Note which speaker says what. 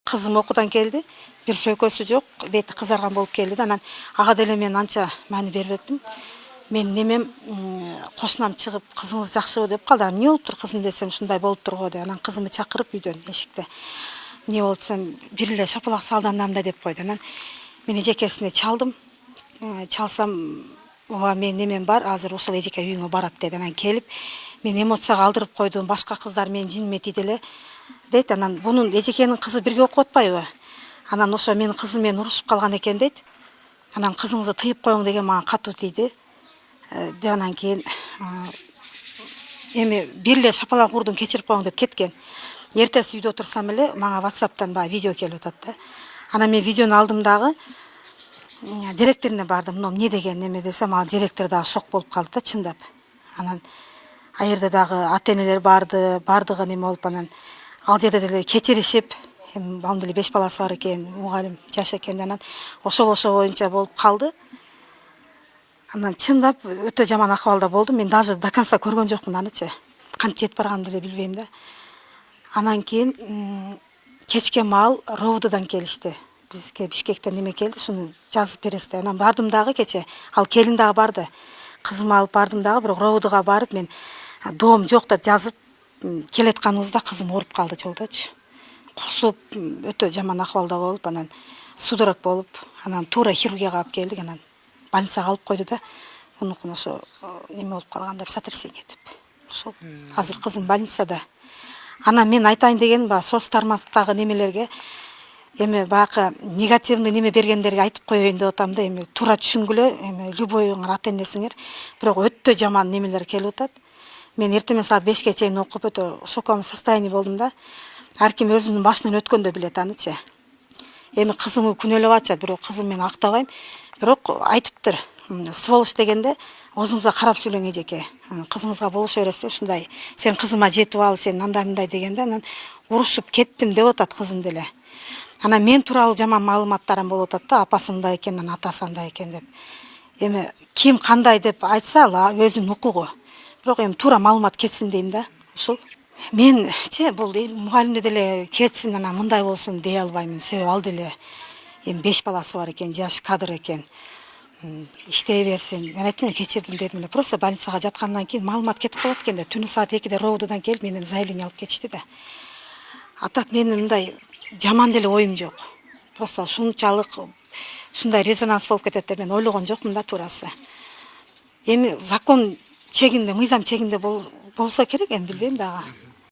Speaker 1: Кызым окуудан келди. Бир сөйкөсү жок, бети кызарган болуп келди да. Анан ага деле мен анча маани бербептим. Мен немем кошунам чыгып, кызыңыз жакшыбы деп калды. Эмне болуптур кызым десем, ушундай болуптур го деп. Анан кызымды чакырып үйдөн эшикте. Не болду десем, бир эле шапалак салдандам да деп койду. Анан мен эжекесине чалдым. Чалсам, ооба мен немем бар, азыр ушул эжеке үйүңө барат деди. Анан келип, мен эмоцияга алдырып койдум. Башка кыздар менин жиниме тийди эле дейт. Анан бунун эжекенин кызы бирге окуп атпайбы? Анан ошо менин кызым менен урушуп калган экен дейт. Анан кызыңызды тыйып коюң деген мага катуу тийди. Деп анан кийин эми бир эле шапалак урдум, кечирип коюң деп кеткен. Эртеси үйдө турсам эле мага WhatsApp'тан баягы видео келип атат да. Анан мен видеону алдым дагы директоруна бардым. Мына эмне деген неме десем, ал директор дагы шок болуп калды да, чындап. Анан ал жерде дагы ата-энелер барды, бардыгы неме болуп, анан ал жерде деле кечиришип, эми анын деле 5 баласы бар экен, мугалим жаш экен. Анан ошол боюнча болуп калды. Анан чындап өтө жаман акыбалда болдум. Мен даже до конца көргөн жокмун анычы. Кантип жетип барганымды деле билбейм да. Анан кийин кечке маал РОВДдан келишти. Бизге Бишкектен неме келди, шуну жазып бересиз. Анан бардым дагы кече. Ал келин дагы барды. Кызымды алып бардым дагы, бирок РОВДга барып мен доом жок деп жазып келатканыбызда кызым ооруп калды жолдочу. Кусуп, өтө жаман акыбалда болуп, анан судорог болуп, анан туура хирургияга алып келдик, анан больницага алып койду да. Мунукун ошо неме болуп калган деп, сотрясение деп. Ошол азыр кызым больницада. Анан мен айтайын дегеним, соц тармактагы немелерге эми баягы негативный неме бергендерге айтып коеюн деп атам да. Эми туура түшүнгүлө, эми любойуңар ата-энесиңер, бирок өтө жаман немелер келип атат. Мен эртемен саат 5ке чейин окуп өтө шоковом состоянии болдум да. Ар ким өзүнүн башынан өткөндө билет анычы. Эми кызымды күнөөлөп атышат, бирок кызым мен актабайм. Бирок айтыптыр. Сволочь дегенде өзүңүзгө карап сүйлөң эжеке. Кызыңызга болуша бересизби? Ушундай, сен кызыма жетип ал, сен андай мындай дегенде, анан урушуп кеттим деп атат кызым деле. Анан мен тууралуу жаман маалыматтарым болуп атат да, апасы мындай экен, анан атасы андай экен деп. Эми ким кандай деп айтса, ал өзүнүн укугу. Бирок эми туура маалымат кетсин дейм да. Ушул. Менчи бул мугалимде деле кетсин, анан мындай болсун дей албаймын. Себеби ал деле эми 5 баласы бар экен, жаш кадр экен. Иштей берсин. Мен айттым, кечирдим дедим эле. Просто больницага жаткандан кийин маалымат кетип калат экен да. Түнү саат 2де РОВДдан келип менден заявление алып кетишти да. А так менин мындай жаман деле оюм жок. Просто ушунчалык ушундай резонанс болуп кетет деп мен ойлогон жокмун да туурасы. Эми закон чегинде, мыйзам чегинде болсо керек, эми билбейм дагы.